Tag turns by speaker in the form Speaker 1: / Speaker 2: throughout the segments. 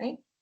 Speaker 1: right?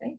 Speaker 1: right?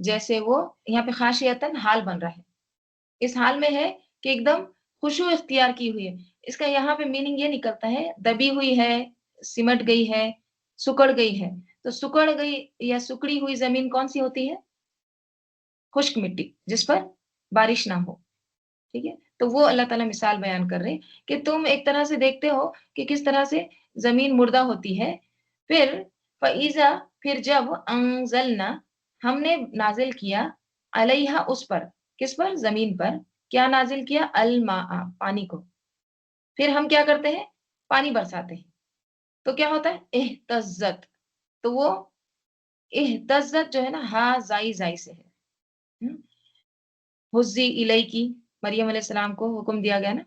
Speaker 1: جیسے وہ یہاں پہ خاشیتن حال بن رہا ہے، اس حال میں ہے کہ ایک دم خشوع اختیار کی ہوئی ہے. اس کا یہاں پہ میننگ یہ نکلتا ہے دبی ہوئی ہے، سمٹ گئی ہے، سکڑ گئی ہے. تو سکڑ گئی یا سکڑی ہوئی زمین کون سی ہوتی ہے؟ خشک مٹی جس پر بارش نہ ہو. ٹھیک ہے، تو وہ اللہ تعالیٰ مثال بیان کر رہے کہ تم ایک طرح سے دیکھتے ہو کہ کس طرح سے زمین مردہ ہوتی ہے. پھر فَإِذَا پھر جب انزلنا ہم نے نازل کیا علیہا اس پر، کس پر؟ زمین پر. کیا نازل کیا؟ الماء پانی کو. پھر ہم کیا کرتے ہیں؟ پانی برساتے ہیں. تو کیا ہوتا ہے؟ اہتزت. تو وہ اہتزت جو ہے نا ہا زائی زائی سے ہے. حزی الی کی مریم علیہ السلام کو حکم دیا گیا نا،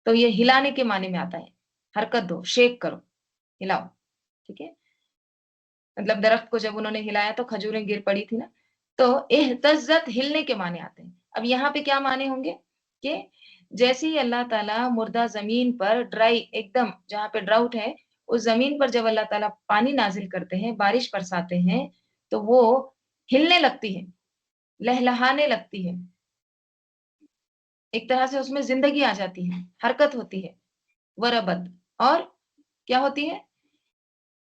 Speaker 1: تو یہ ہلانے کے معنی میں آتا ہے. حرکت دو، شیک کرو، ہلاؤ. ٹھیک ہے، مطلب درخت کو جب انہوں نے ہلایا تو کھجوریں گر پڑی تھی نا. تو اہتزت ہلنے کے معنی آتے ہیں. اب یہاں پہ کیا معنی ہوں گے کہ جیسے ہی اللہ تعالیٰ مردہ زمین پر ڈرائی ایک دم جہاں پہ ڈراؤٹ ہے اس زمین پر جب اللہ تعالیٰ پانی نازل کرتے ہیں، بارش برساتے ہیں، تو وہ ہلنے لگتی ہے، لہلہانے لگتی ہے، ایک طرح سے اس میں زندگی آ جاتی ہے، حرکت ہوتی ہے. وربت، اور کیا ہوتی ہے؟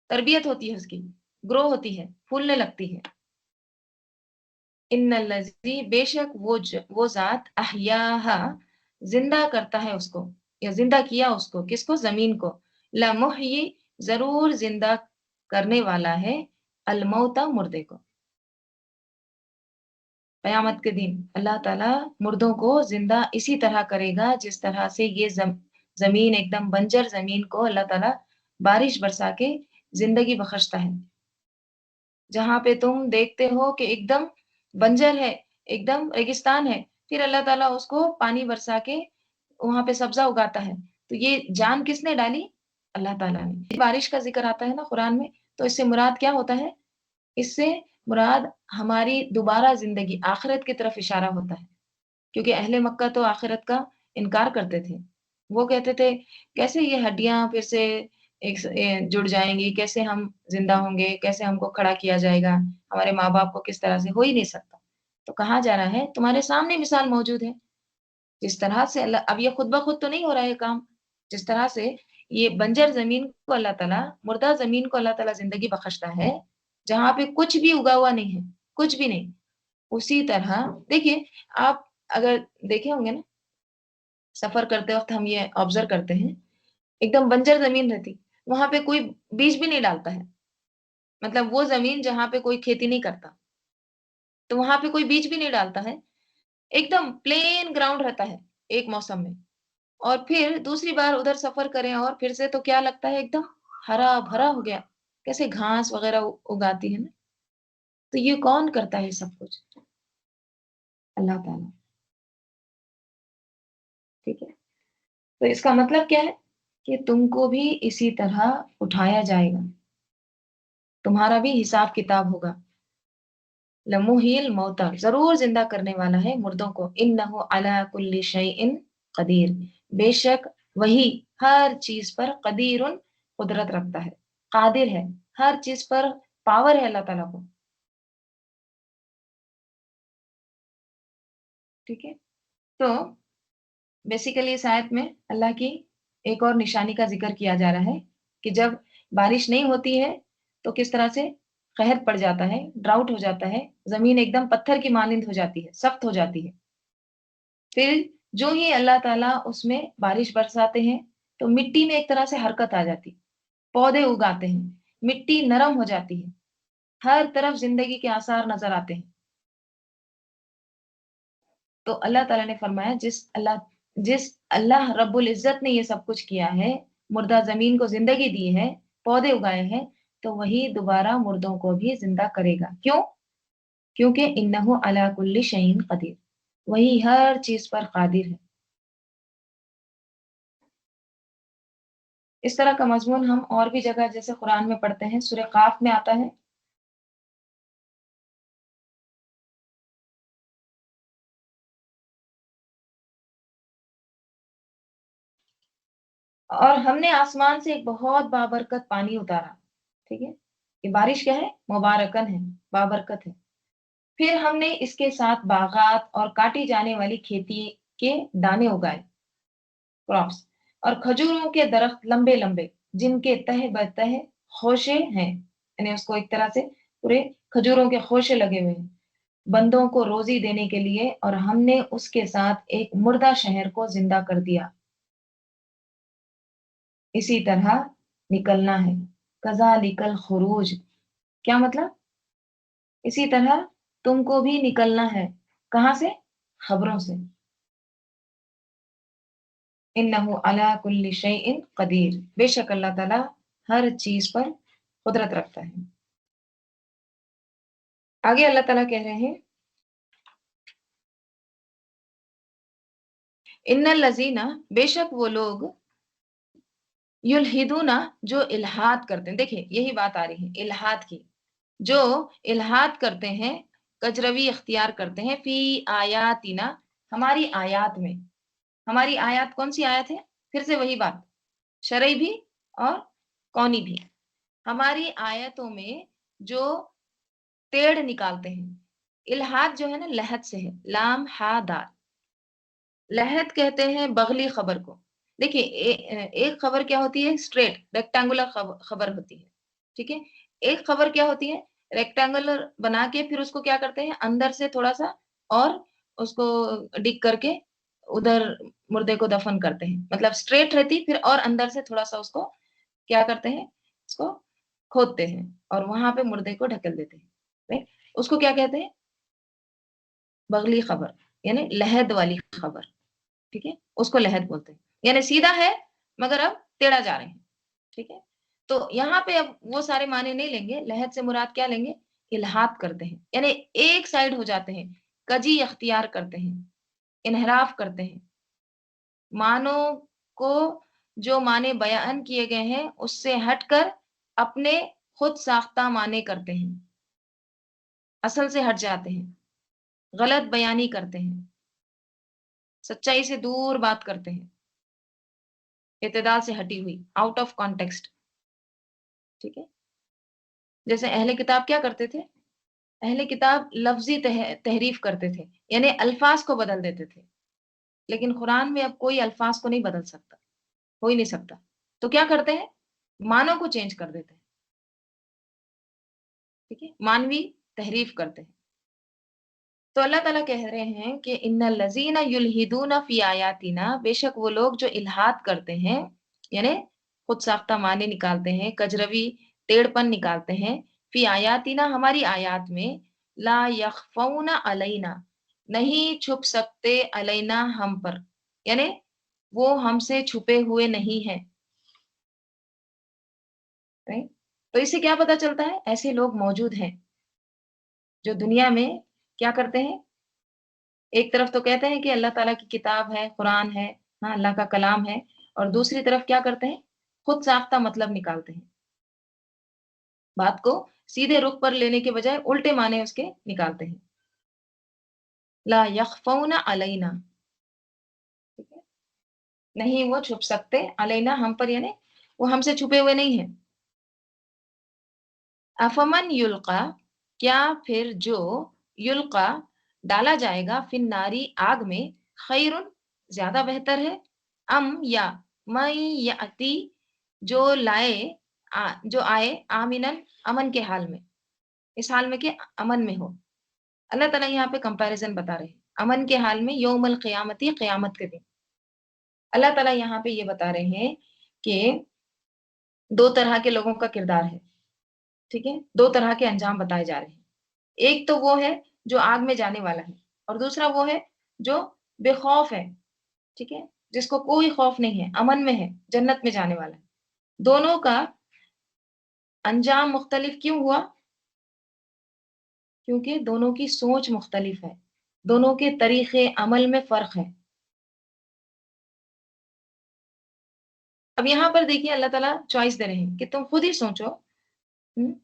Speaker 1: تربیت ہوتی ہے، اس کی گرو ہوتی ہے، پھولنے لگتی ہے. ان الذی بے شک وہ ذات احیاہا زندہ کرتا ہے اس کو، یا زندہ کیا اس کو، کس کو؟ زمین کو. لمحیی ضرور زندہ کرنے والا ہے، الموتا مردے کو. قیامت کے دن اللہ تعالیٰ مردوں کو زندہ اسی طرح کرے گا جس طرح سے یہ زمین ایک دم بنجر زمین کو اللہ تعالیٰ بارش برسا کے زندگی بخشتا ہے. جہاں پہ تم دیکھتے ہو کہ ایک دم بنجر ہے، ایک دم ریگستان ہے، پھر اللہ تعالیٰ اس کو پانی برسا کے وہاں پہ سبزہ اگاتا ہے. تو یہ جان کس نے ڈالی؟ اللہ تعالیٰ نے. بارش کا ذکر آتا ہے نا قرآن میں، تو اس سے مراد کیا ہوتا ہے؟ اس سے مراد ہماری دوبارہ زندگی، آخرت کی طرف اشارہ ہوتا ہے. کیونکہ اہل مکہ تو آخرت کا انکار کرتے تھے. وہ کہتے تھے کیسے یہ ہڈیاں پھر سے جڑ جائیں گی، کیسے ہم زندہ ہوں گے، کیسے ہم کو کھڑا کیا جائے گا، ہمارے ماں باپ کو کس طرح سے، ہو ہی نہیں سکتا. تو کہا جا رہا ہے تمہارے سامنے مثال موجود ہے. جس طرح سے اللہ، اب یہ خود بخود تو نہیں ہو رہا ہے کام، جس طرح سے یہ بنجر زمین کو اللہ تعالیٰ، مردہ زمین کو اللہ تعالیٰ زندگی بخشتا ہے جہاں پہ کچھ بھی اگا ہوا نہیں ہے، کچھ بھی نہیں. اسی طرح دیکھیے آپ اگر دیکھے ہوں گے نا، سفر کرتے وقت ہم یہ آبزرو کرتے ہیں، ایک دم بنجر زمین رہتی، وہاں پہ کوئی بیج بھی نہیں ڈالتا ہے. مطلب وہ زمین جہاں پہ کوئی کھیتی نہیں کرتا، تو وہاں پہ کوئی بیج بھی نہیں ڈالتا ہے، ایک دم پلین گراؤنڈ رہتا ہے ایک موسم میں. اور پھر دوسری بار ادھر سفر کریں اور پھر سے تو کیا لگتا ہے؟ ایک دم ہرا بھرا ہو گیا، کیسے گھاس وغیرہ اگاتی ہے نا. تو یہ کون کرتا ہے سب کچھ؟ اللہ تعالیٰ. ٹھیک ہے، تو اس کا مطلب کیا ہے کہ تم کو بھی اسی طرح اٹھایا جائے گا، تمہارا بھی حساب کتاب ہوگا. لمحیل موتا ضرور زندہ کرنے والا ہے مردوں کو. انہ علی کل شیء قدیر بے شک وہی ہر چیز پر قدیر قدرت رکھتا ہے، قادر ہے، ہر چیز پر پاور ہے اللہ تعالیٰ کو. ٹھیک ہے، تو بیسیکلی اس آیت میں اللہ کی ایک اور نشانی کا ذکر کیا جا رہا ہے کہ جب بارش نہیں ہوتی ہے تو کس طرح سے قحط پڑ جاتا ہے، ڈراؤٹ ہو جاتا ہے، زمین ایک دم پتھر کی مانند ہو جاتی ہے، سخت ہو جاتی ہے. پھر جو ہی اللہ تعالیٰ اس میں بارش برساتے ہیں تو مٹی میں ایک طرح سے حرکت آ جاتی، پودے اگاتے ہیں، مٹی نرم ہو جاتی ہے، ہر طرف زندگی کے آثار نظر آتے ہیں. تو اللہ تعالیٰ نے فرمایا جس اللہ رب العزت نے یہ سب کچھ کیا ہے، مردہ زمین کو زندگی دی ہے، پودے اگائے ہیں، تو وہی دوبارہ مردوں کو بھی زندہ کرے گا. کیوں؟ کیونکہ انہ علی کل شیء قدیر، وہی ہر چیز پر قادر ہے. اس طرح کا مضمون ہم اور بھی جگہ جیسے قرآن میں پڑھتے ہیں، سورہ قاف میں آتا ہے. اور ہم نے آسمان سے ایک بہت بابرکت پانی اتارا. ٹھیک ہے، یہ بارش کیا ہے؟ مبارکن ہے، بابرکت ہے. پھر ہم نے اس کے ساتھ باغات اور کاٹی جانے والی کھیتی کے دانے اگائے، کراپس، اور کھجوروں کے درخت لمبے لمبے جن کے تہ بتہ خوشے ہیں، یعنی اس کو ایک طرح سے پورے کھجوروں کے خوشے لگے ہوئے ہیں بندوں کو روزی دینے کے لیے، اور ہم نے اس کے ساتھ ایک مردہ شہر کو زندہ کر دیا۔ اسی طرح نکلنا ہے، کذالک الخروج، کیا مطلب؟ اسی طرح تم کو بھی نکلنا ہے، کہاں سے؟ خبروں سے۔ انہ علی کل شیء قدیر، بے شک اللہ تعالی ہر چیز پر قدرت رکھتا ہے۔ آگے اللہ تعالیٰ کہہ رہے ہیں ان الذین، بے شک وہ لوگ، یلحدون، جو الحاد کرتے ہیں، دیکھیں یہی بات آ رہی ہے الحاد کی، جو الحاد کرتے ہیں، کجروی اختیار کرتے ہیں، فی آیاتنا، ہماری آیات میں۔ ہماری آیات کون سی آیت ہے؟ پھر سے وہی بات، شرعی بھی اور کونی بھی۔ ہماری آیتوں میں جو ٹیڑھ نکالتے ہیں، الحاد جو ہے نا لحد سے ہے، لام ہا دال، لحد کہتے ہیں بغلی خبر کو۔ دیکھیے ایک خبر کیا ہوتی ہے؟ اسٹریٹ ریکٹینگولر خبر ہوتی ہے، ٹھیک ہے؟ ایک خبر کیا ہوتی ہے؟ ریکٹینگولر بنا کے پھر اس کو کیا کرتے ہیں، اندر سے تھوڑا سا اور اس کو ڈگ کر کے ادھر مردے کو دفن کرتے ہیں، مطلب اسٹریٹ رہتی پھر اور اندر سے تھوڑا سا اس کو کیا کرتے ہیں، اس کو کھودتے ہیں اور وہاں پہ مردے کو ڈھکل دیتے ہیں، right؟ اس کو کیا کہتے ہیں؟ بغلی خبر، یعنی لحد والی خبر، ٹھیک ہے؟ اس کو لحد بولتے ہیں، یعنی سیدھا ہے مگر اب ٹیڑھا جا رہے ہیں، ٹھیک ہے؟ تو یہاں پہ اب وہ سارے معنی نہیں لیں گے، لحد سے مراد کیا لیں گے؟ الحاد کرتے ہیں، یعنی ایک سائیڈ ہو جاتے ہیں، کجی اختیار کرتے ہیں، انحراف کرتے ہیں، معنوں کو جو معنی بیان کیے گئے ہیں اس سے ہٹ کر اپنے خود ساختہ معنی کرتے ہیں، اصل سے ہٹ جاتے ہیں، غلط بیانی کرتے ہیں، سچائی سے دور بات کرتے ہیں، اعتدال سے ہٹی ہوئی، آؤٹ آف کانٹیکسٹ، ٹھیک ہے؟ جیسے اہل کتاب کیا کرتے تھے؟ اہل کتاب لفظی تحریف کرتے تھے، یعنی الفاظ کو بدل دیتے تھے، لیکن قرآن میں اب کوئی الفاظ کو نہیں بدل سکتا، ہو ہی نہیں سکتا، تو کیا کرتے ہیں؟ معنوں کو چینج کر دیتے ہیں، ٹھیک ہے؟ مانوی تحریف کرتے ہیں۔ تو اللہ تعالیٰ کہہ رہے ہیں کہ ان الذین یلحدون فی آیاتنا، بے شک وہ لوگ جو الحاد کرتے ہیں، یعنی خود ساختہ معنی نکالتے ہیں، کجروی ٹیڑھ پن نکالتے ہیں، فی آیاتنا، ہماری آیات میں، لا یخفون علینا، نہیں چھپ سکتے، علینا، ہم پر، یعنی وہ ہم سے چھپے ہوئے نہیں ہیں، right؟ تو اس سے کیا پتا چلتا ہے؟ ایسے لوگ موجود ہیں جو دنیا میں کیا کرتے ہیں، ایک طرف تو کہتے ہیں کہ اللہ تعالیٰ کی کتاب ہے، قرآن ہے، ہاں اللہ کا کلام ہے، اور دوسری طرف کیا کرتے ہیں؟ خود ساختہ مطلب نکالتے ہیں، بات کو سیدھے رخ پر لینے کے بجائے الٹے معنی اس کے نکالتے ہیں، لا یخفون علینا، ٹھیک ہے؟ نہیں وہ چھپ سکتے، علینا، ہم پر، یعنی وہ ہم سے چھپے ہوئے نہیں ہیں۔ افمن یلقا، کیا پھر جو یلقا ڈالا جائے گا، فی الناری، آگ میں، خیر، زیادہ بہتر ہے، ام، یا، من یاتی، جو لائے، جو آئے، آمنن، امن کے حال میں، اس حال میں کہ امن میں ہو۔ اللہ تعالیٰ یہاں پہ کمپیریزن بتا رہے ہیں، امن کے حال میں، یوم القیامتی، قیامت کے دن۔ اللہ تعالیٰ یہاں پہ یہ بتا رہے ہیں کہ دو طرح کے لوگوں کا کردار ہے، ٹھیک ہے؟ دو طرح کے انجام بتائے جا رہے ہیں، ایک تو وہ ہے جو آگ میں جانے والا ہے، اور دوسرا وہ ہے جو بے خوف ہے، ٹھیک ہے؟ جس کو کوئی خوف نہیں ہے، امن میں ہے، جنت میں جانے والا ہے۔ دونوں کا انجام مختلف کیوں ہوا؟ کیونکہ دونوں کی سوچ مختلف ہے، دونوں کے طریقے عمل میں فرق ہے۔ اب یہاں پر دیکھیے اللہ تعالیٰ چوائس دے رہے ہیں کہ تم خود ہی سوچو،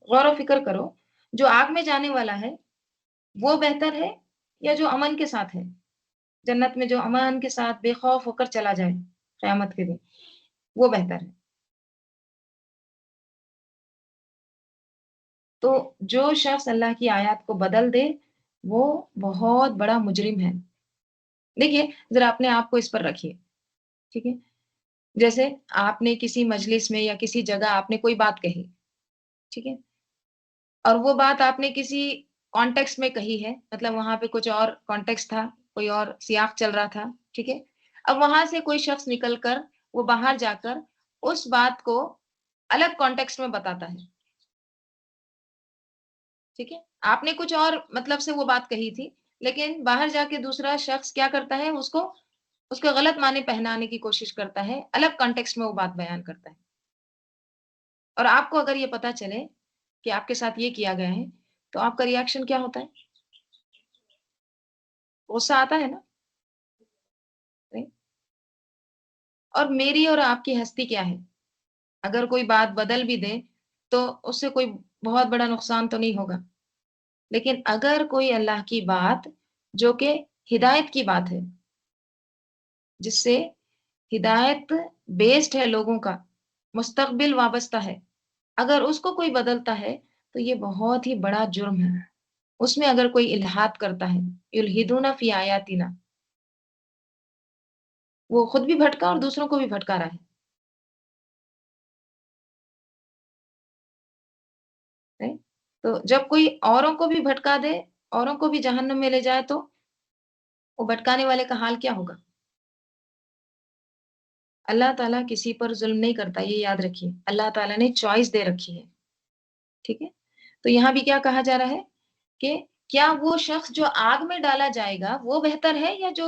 Speaker 1: غور و فکر کرو، جو آگ میں جانے والا ہے وہ بہتر ہے یا جو امن کے ساتھ ہے؟ جنت میں جو امن کے ساتھ بے خوف ہو کر چلا جائے قیامت کے دن، وہ بہتر ہے۔ تو جو شخص اللہ کی آیات کو بدل دے وہ بہت بڑا مجرم ہے۔ دیکھیے ذرا اپنے آپ کو اس پر رکھیے، ٹھیک ہے؟ جیسے آپ نے کسی مجلس میں یا کسی جگہ آپ نے کوئی بات کہی، ٹھیک ہے؟ اور وہ بات آپ نے کسی کانٹیکسٹ میں کہی ہے، مطلب وہاں پہ کچھ اور کانٹیکسٹ تھا، کوئی اور سیاق چل رہا تھا، ٹھیک ہے؟ اب وہاں سے کوئی شخص نکل کر وہ باہر جا کر اس بات کو الگ کانٹیکسٹ میں بتاتا ہے، ٹھیک ہے؟ آپ نے کچھ اور مطلب سے وہ بات کہی تھی، لیکن باہر جا کے دوسرا شخص کیا کرتا ہے، اس کو غلط معنی پہنانے کی کوشش کرتا ہے، الگ کانٹیکسٹ میں وہ بات بیان کرتا ہے۔ اور آپ کو اگر یہ پتا چلے کہ آپ کے ساتھ یہ کیا گیا ہے، تو آپ کا ری ایکشن کیا ہوتا ہے؟ غصہ آتا ہے نا؟ نہیں؟ اور میری اور آپ کی ہستی کیا ہے؟ اگر کوئی بات بدل بھی دے تو اس سے کوئی بہت بڑا نقصان تو نہیں ہوگا، لیکن اگر کوئی اللہ کی بات جو کہ ہدایت کی بات ہے، جس سے ہدایت بیسڈ ہے لوگوں کا، مستقبل وابستہ ہے، اگر اس کو کوئی بدلتا ہے تو یہ بہت ہی بڑا جرم ہے۔ اس میں اگر کوئی الحاد کرتا ہے، یلحدون فی آیاتنا، وہ خود بھی بھٹکا اور دوسروں کو بھی بھٹکا رہا ہے۔ تو جب کوئی اوروں کو بھی بھٹکا دے، اوروں کو بھی جہنم میں لے جائے، تو وہ بھٹکانے والے کا حال کیا ہوگا؟ اللہ تعالیٰ کسی پر ظلم نہیں کرتا، یہ یاد رکھیے۔ اللہ تعالیٰ نے چوائس دے رکھی ہے، ٹھیک ہے؟ تو یہاں بھی کیا کہا جا رہا ہے کہ کیا وہ شخص جو آگ میں ڈالا جائے گا وہ بہتر ہے، یا جو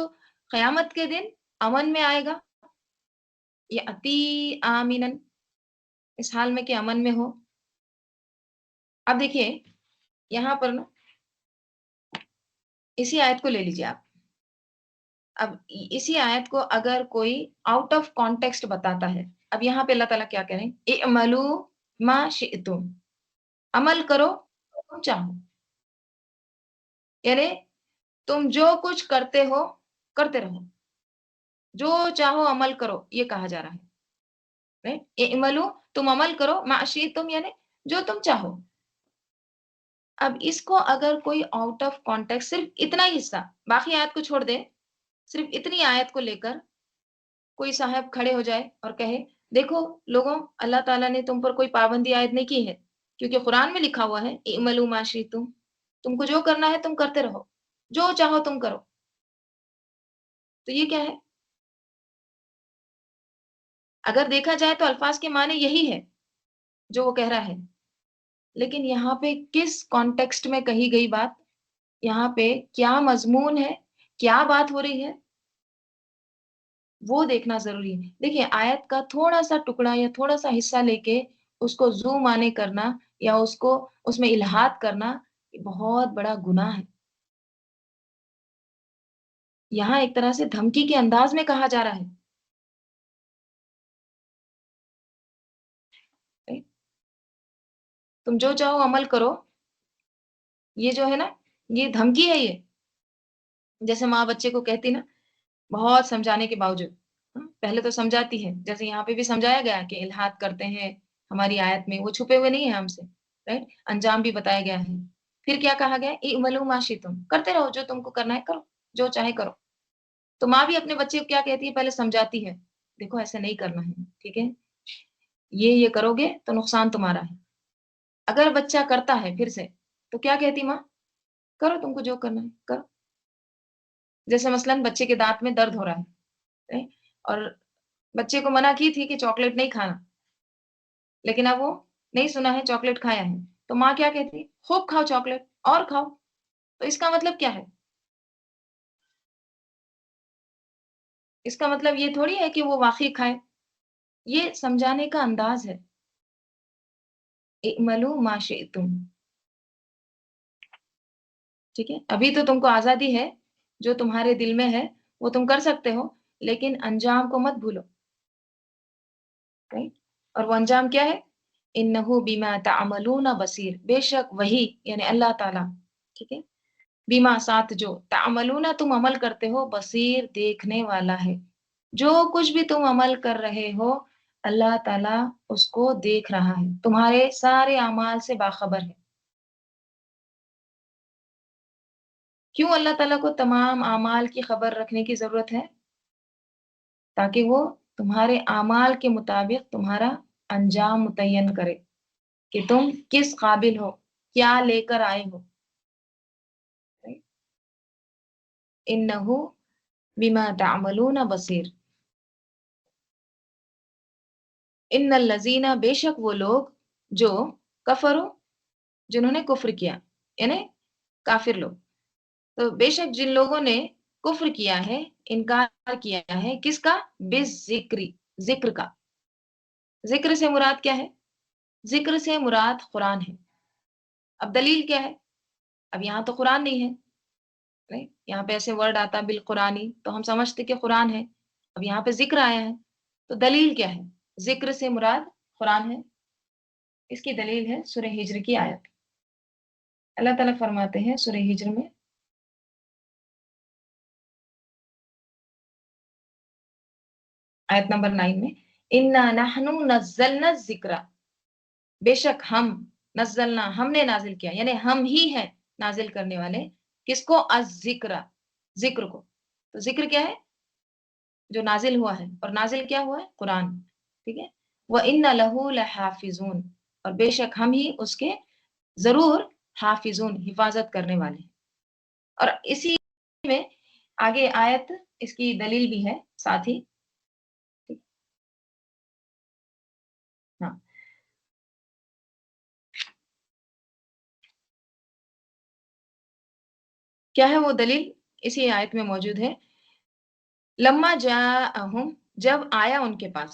Speaker 1: قیامت کے دن امن میں آئے گا، یا اتی آمینن، اس حال میں کہ امن میں ہو؟ اب دیکھیے یہاں پر نا، اسی آیت کو لے لیجیے آپ۔ اب اسی آیت کو اگر کوئی آؤٹ آف کانٹیکسٹ بتاتا ہے، اب یہاں پہ اللہ تعالیٰ کیا کہہ رہے ہیں، اعملوا ما شئتم، عمل کرو جو تم چاہو، یعنی تم جو کچھ کرتے ہو کرتے رہو، جو چاہو عمل کرو، یہ کہا جا رہا ہے۔ اعملوا، تم عمل کرو، ما شئتم یعنی جو تم چاہو۔ اب اس کو اگر کوئی آؤٹ آف کانٹیکسٹ صرف اتنا ہی حصہ، باقی آیت کو چھوڑ دے، صرف اتنی آیت کو لے کر کوئی صاحب کھڑے ہو جائے اور کہے، دیکھو لوگوں، اللہ تعالیٰ نے تم پر کوئی پابندی عائد نہیں کی ہے، کیونکہ قرآن میں لکھا ہوا ہے اعملوا ما شئتم، تم کو جو کرنا ہے تم کرتے رہو، جو چاہو تم کرو۔ تو یہ کیا ہے؟ اگر دیکھا جائے تو الفاظ کے معنی یہی ہے جو وہ کہہ رہا ہے، لیکن یہاں پہ کس کانٹیکسٹ میں کہی گئی بات، یہاں پہ کیا مضمون ہے، کیا بات ہو رہی ہے، وہ دیکھنا ضروری ہے۔ دیکھیے آیت کا تھوڑا سا ٹکڑا یا تھوڑا سا حصہ لے کے اس کو زوم آنے کرنا، یا اس کو اس میں الحاد کرنا، یہ بہت بڑا گناہ ہے۔ یہاں ایک طرح سے دھمکی کے انداز میں کہا جا رہا ہے، تم جو چاہو عمل کرو، یہ جو ہے نا، یہ دھمکی ہے یہ۔ جیسے ماں بچے کو کہتی نا، بہت سمجھانے کے باوجود، پہلے تو سمجھاتی ہے، جیسے یہاں پہ بھی سمجھایا گیا کہ الحاد کرتے ہیں ہماری آیت میں، وہ چھپے ہوئے نہیں ہیں ہم سے، رائٹ؟ انجام بھی بتایا گیا ہے۔ پھر کیا کہا گیا، اعملوا ما شئتم، کرتے رہو جو تم کو کرنا ہے کرو، جو چاہے کرو۔ تو ماں بھی اپنے بچے کو کیا کہتی ہے، پہلے سمجھاتی ہے، دیکھو ایسے نہیں کرنا ہے، ٹھیک ہے؟ یہ کرو گے تو نقصان تمہارا ہے۔ اگر بچہ کرتا ہے پھر سے، تو کیا کہتی ماں، کرو تم کو جو کرنا ہے کرو۔ جیسے مثلاً بچے کے دانت میں درد ہو رہا ہے، اور بچے کو منع کی تھی کہ چاکلیٹ نہیں کھانا، لیکن اب وہ نہیں سنا ہے، چاکلیٹ کھایا ہے، تو ماں کیا کہتی ہے، خوب کھاؤ چاکلیٹ اور کھاؤ۔ تو اس کا مطلب کیا ہے؟ اس کا مطلب یہ تھوڑی ہے کہ وہ واقعی کھائے، یہ سمجھانے کا انداز ہے، اعملوا ما شئتم، ٹھیک ہے؟ ابھی تو تم کو آزادی ہے، جو تمہارے دل میں ہے وہ تم کر سکتے ہو، لیکن انجام کو مت بھولو، right؟ اور وہ انجام کیا ہے، انہ بما تعملون بصیر، بے شک وہی یعنی اللہ تعالیٰ، ٹھیک ہے، بیما ساتھ جو، تعملون تم عمل کرتے ہو، بصیر دیکھنے والا ہے، جو کچھ بھی تم عمل کر رہے ہو اللہ تعالیٰ اس کو دیکھ رہا ہے، تمہارے سارے اعمال سے باخبر ہے۔ کیوں اللہ تعالیٰ کو تمام اعمال کی خبر رکھنے کی ضرورت ہے؟ تاکہ وہ تمہارے اعمال کے مطابق تمہارا انجام متعین کرے کہ تم کس قابل ہو، کیا لے کر آئے ہو۔ انہو بما تعملون بصیر۔ ان الذین، بے شک وہ لوگ جو کفروا، جنہوں نے کفر کیا، یعنی کافر لوگ، تو بے شک جن لوگوں نے کفر کیا ہے، انکار کیا ہے، کس کا؟ بالذکر، ذکر کا۔ ذکر سے مراد کیا ہے؟ ذکر سے مراد قرآن ہے۔ اب دلیل کیا ہے؟ اب یہاں تو قرآن نہیں ہے، نہیں؟ یہاں پہ ایسے ورڈ آتا بالقرآنی تو ہم سمجھتے کہ قرآن ہے، اب یہاں پہ ذکر آیا ہے تو دلیل کیا ہے؟ ذکر سے مراد قرآن ہے۔ اس کی دلیل ہے سورہ ہجر کی آیت۔ اللہ تعالیٰ فرماتے ہیں سورہ ہجر میں، آیت نمبر 9 میں، اِنَّا نَحْنُ نَزَّلْنَا الذِّكْرَ، بے شک ہم، نزلنا، ہم نے نازل کیا، یعنی ہم ہی ہیں نازل کرنے والے، کس کو؟ الذکر، ذکر کو۔ تو ذکر کیا ہے؟ جو نازل ہوا ہے، اور نازل کیا ہوا ہے؟ قرآن، ٹھیک ہے؟ وَإِنَّ لَهُ لَحَافِظُونَ، اور بے شک ہم ہی اس کے ضرور حافظون، حفاظت کرنے والے ہیں۔ اور اسی میں آگے آیت اس کی دلیل بھی ہے ساتھ ہی، ہاں، کیا ہے وہ دلیل؟ اسی آیت میں موجود ہے، لما جاءہم، جب آیا ان کے پاس،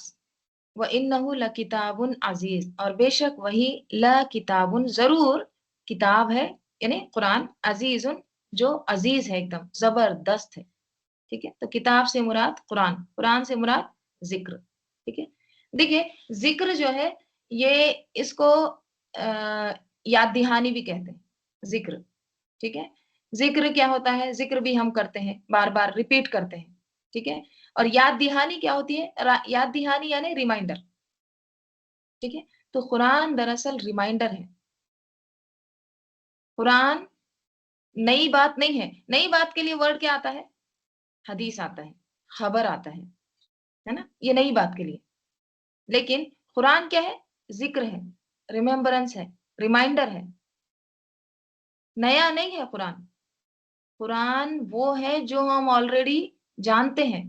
Speaker 1: وَإِنَّهُ لَكِتَابٌ عزیز، اور بے شک وہی لَكِتَابٌ، ضرور کتاب ہے، یعنی قرآن، عزیز، جو عزیز ہے، ایک دم زبردست ہے، ٹھیک ہے؟ تو کتاب سے مراد قرآن، قرآن سے مراد ذکر، ٹھیک ہے؟ دیکھیے ذکر جو ہے یہ اس کو یاد دہانی بھی کہتے ہیں، ذکر، ٹھیک ہے؟ ذکر کیا ہوتا ہے؟ ذکر بھی ہم کرتے ہیں، بار بار ریپیٹ کرتے ہیں، ٹھیک ہے؟ اور یاد دہانی کیا ہوتی ہے؟ یاد دہانی یعنی ریمائنڈر، ٹھیک ہے؟ تو قرآن دراصل ریمائنڈر ہے۔ قرآن نئی بات نہیں ہے، نئی بات کے لیے ورڈ کیا آتا ہے؟ حدیث آتا ہے، خبر آتا ہے نا؟ یہ نئی بات کے لیے، لیکن قرآن کیا ہے؟ ذکر ہے، ریممبرنس ہے، ریمائنڈر ہے، نیا نہیں ہے قرآن۔ قرآن وہ ہے جو ہم آلریڈی جانتے ہیں،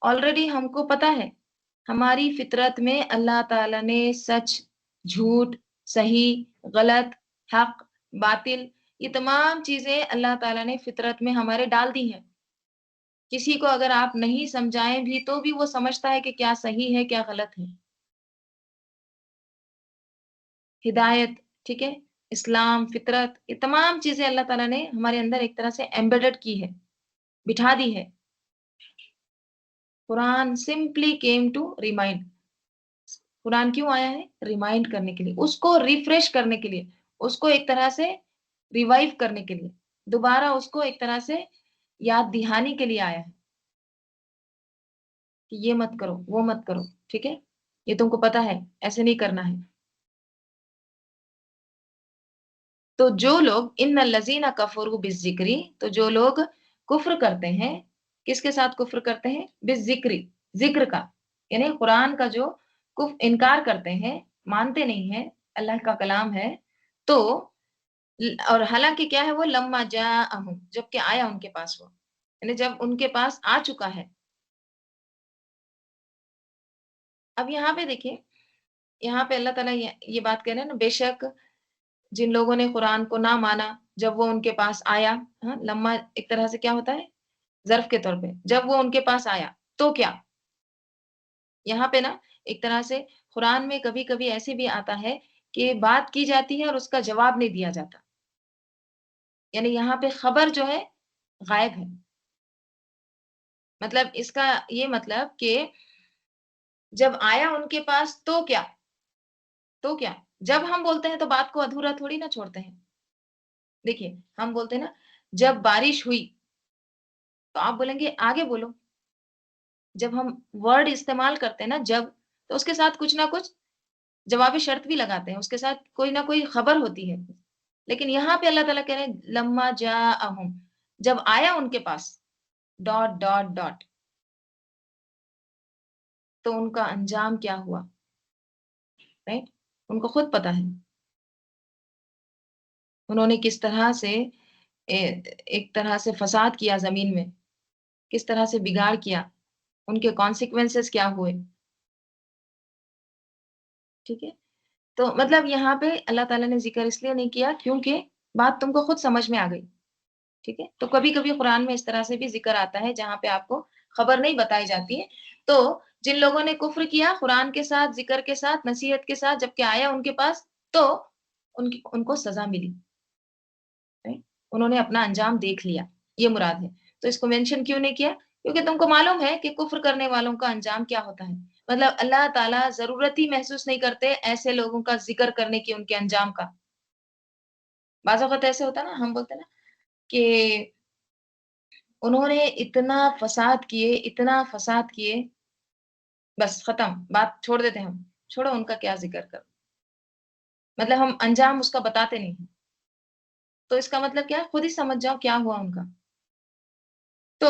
Speaker 1: آلریڈی ہم کو پتا ہے، ہماری فطرت میں اللہ تعالیٰ نے سچ، جھوٹ، صحیح، غلط، حق، باطل، یہ تمام چیزیں اللہ تعالیٰ نے فطرت میں ہمارے ڈال دی ہیں۔ کسی کو اگر آپ نہیں سمجھائیں بھی تو بھی وہ سمجھتا ہے کہ کیا صحیح ہے کیا غلط ہے۔ ہدایت، ٹھیک ہے، اسلام، فطرت، یہ تمام چیزیں اللہ تعالیٰ نے ہمارے اندر ایک طرح سے ایمبیڈڈ کی ہے، بٹھا دی ہے۔ قرآن سمپلی کیم ٹو ریمائنڈ، قرآن کیوں آیا ہے؟ ریمائنڈ کرنے کے لیے، اس کو ریفریش کرنے کے لیے، اس کو ایک طرح سے ریوائیو کرنے کے لیے، دوبارہ اس کو ایک طرح سے یاد دہانی کے لیے آیا ہے کہ یہ مت کرو، وہ مت کرو، ٹھیک ہے؟ یہ تم کو پتا ہے، ایسے نہیں کرنا ہے۔ تو جو لوگ، ان الذین کفروا بالذکر، تو جو لوگ کفر کرتے ہیں، کس کے ساتھ کفر کرتے ہیں؟ بالذکر، ذکر کا، یعنی قرآن کا جو انکار کرتے ہیں، مانتے نہیں ہیں، اللہ کا کلام ہے، تو اور حالانکہ کیا ہے وہ؟ لما جاءہم، جب کہ آیا ان کے پاس وہ، یعنی جب ان کے پاس آ چکا ہے۔ اب یہاں پہ دیکھیے، یہاں پہ اللہ تعالیٰ یہ بات کہہ رہے ہیں نا، بے شک جن لوگوں نے قرآن کو نہ مانا جب وہ ان کے پاس آیا، ہاں، لما ایک طرح سے کیا ہوتا ہے؟ ظرف کے طور پہ، جب وہ ان کے پاس آیا تو کیا؟ یہاں پہ نا ایک طرح سے قرآن میں کبھی کبھی ایسے بھی آتا ہے کہ بات کی جاتی ہے اور اس کا جواب نہیں دیا جاتا، یعنی یہاں پہ خبر جو ہے غائب ہے، مطلب اس کا یہ مطلب کہ جب آیا ان کے پاس تو کیا؟ تو کیا؟ جب ہم بولتے ہیں تو بات کو ادھورا تھوڑی نہ چھوڑتے ہیں۔ دیکھیے ہم بولتے ہیں نا جب بارش ہوئی، تو آپ بولیں گے آگے بولو۔ جب ہم ورڈ استعمال کرتے ہیں نا جب، تو اس کے ساتھ کچھ نہ کچھ جوابی شرط بھی لگاتے ہیں، اس کے ساتھ کوئی نہ کوئی خبر ہوتی ہے۔ لیکن یہاں پہ اللہ تعالیٰ کہہ رہے ہیں لما جاءہم، جب آیا ان کے پاس ڈاٹ ڈاٹ ڈاٹ، تو ان کا انجام کیا ہوا، رائٹ؟ ان کو خود پتا ہے انہوں نے کس طرح سے ایک طرح سے فساد کیا زمین میں، کس طرح سے بگاڑ کیا، ان کے کانسیکوینسز کیا ہوئے، ٹھیک ہے؟ تو مطلب یہاں پہ اللہ تعالیٰ نے ذکر اس لیے نہیں کیا کیونکہ بات تم کو خود سمجھ میں آ گئی، ٹھیک ہے؟ تو کبھی کبھی قرآن میں اس طرح سے بھی ذکر آتا ہے جہاں پہ آپ کو خبر نہیں بتائی جاتی ہے، تو جن لوگوں نے کفر کیا قرآن کے ساتھ، ذکر کے ساتھ، نصیحت کے ساتھ، جب کہ آیا ان کے پاس، تو ان کو سزا ملی، right؟ انہوں نے اپنا انجام دیکھ لیا، یہ مراد ہے۔ تو اس کو مینشن کیوں نہیں کیا؟ کیونکہ تم کو معلوم ہے کہ کفر کرنے والوں کا انجام کیا ہوتا ہے، مطلب اللہ تعالیٰ ضرورت ہی محسوس نہیں کرتے ایسے لوگوں کا ذکر کرنے کی، ان کے انجام کا۔ بعض اوقات ایسے ہوتا ہے نا، ہم بولتے ہیں نا کہ انہوں نے اتنا فساد کیے، اتنا فساد کیے، بس ختم، بات چھوڑ دیتے ہیں ہم، چھوڑو ان کا کیا ذکر کر، مطلب ہم انجام اس کا بتاتے نہیں ہیں۔ تو اس کا مطلب کیا ہے؟ خود ہی سمجھ جاؤ کیا ہوا ان کا۔ تو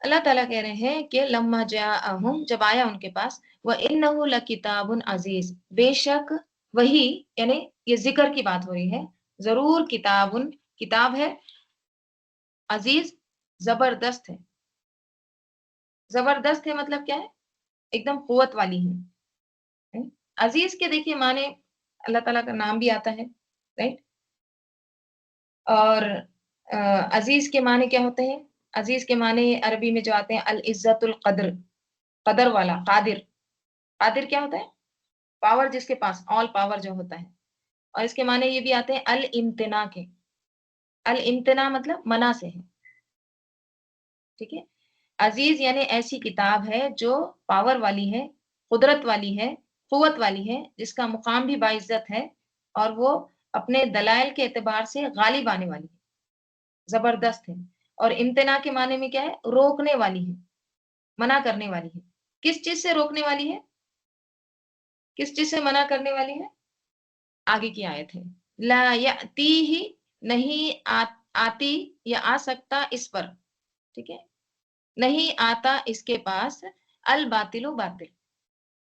Speaker 1: اللہ تعالیٰ کہہ رہے ہیں کہ لما جاءہم، جب آیا ان کے پاس، وَإِنَّهُ لَكِتَابٌ عزیز، بے شک وہی، یعنی یہ ذکر کی بات ہو رہی ہے، ضرور کتابن، کتاب ہے، عزیز زبردست ہے۔ زبردست ہے مطلب کیا ہے؟ ایک دم قوت والی ہے۔ عزیز کے دیکھیے معنی، اللہ تعالیٰ کا نام بھی آتا ہے، رائٹ؟ اور عزیز کے معنی کیا ہوتے ہیں؟ عزیز کے معنی عربی میں جو آتے ہیں العزت القدر، قدر والا، قادر۔ قادر کیا ہوتا ہے؟ پاور، جس کے پاس آل پاور جو ہوتا ہے۔ اور اس کے معنی یہ بھی آتے ہیں الامتنا کے۔ الامتنا مطلب منع سے ہے، ٹھیک ہے؟ عزیز یعنی ایسی کتاب ہے جو پاور والی ہے، قدرت والی ہے، قوت والی ہے، جس کا مقام بھی باعزت ہے، اور وہ اپنے دلائل کے اعتبار سے غالب آنے والی ہے، زبردست ہے۔ اور امتنا کے معنی میں کیا ہے؟ روکنے والی ہے، منع کرنے والی ہے۔ کس چیز سے روکنے والی ہے؟ کس چیز سے منع کرنے والی ہے؟ آگے کی آیت ہے، لا یاتیہ، نہیں آتی یا آ سکتا اس پر، ٹھیک ہے؟ نہیں آتا اس کے پاس، الباطل باطل،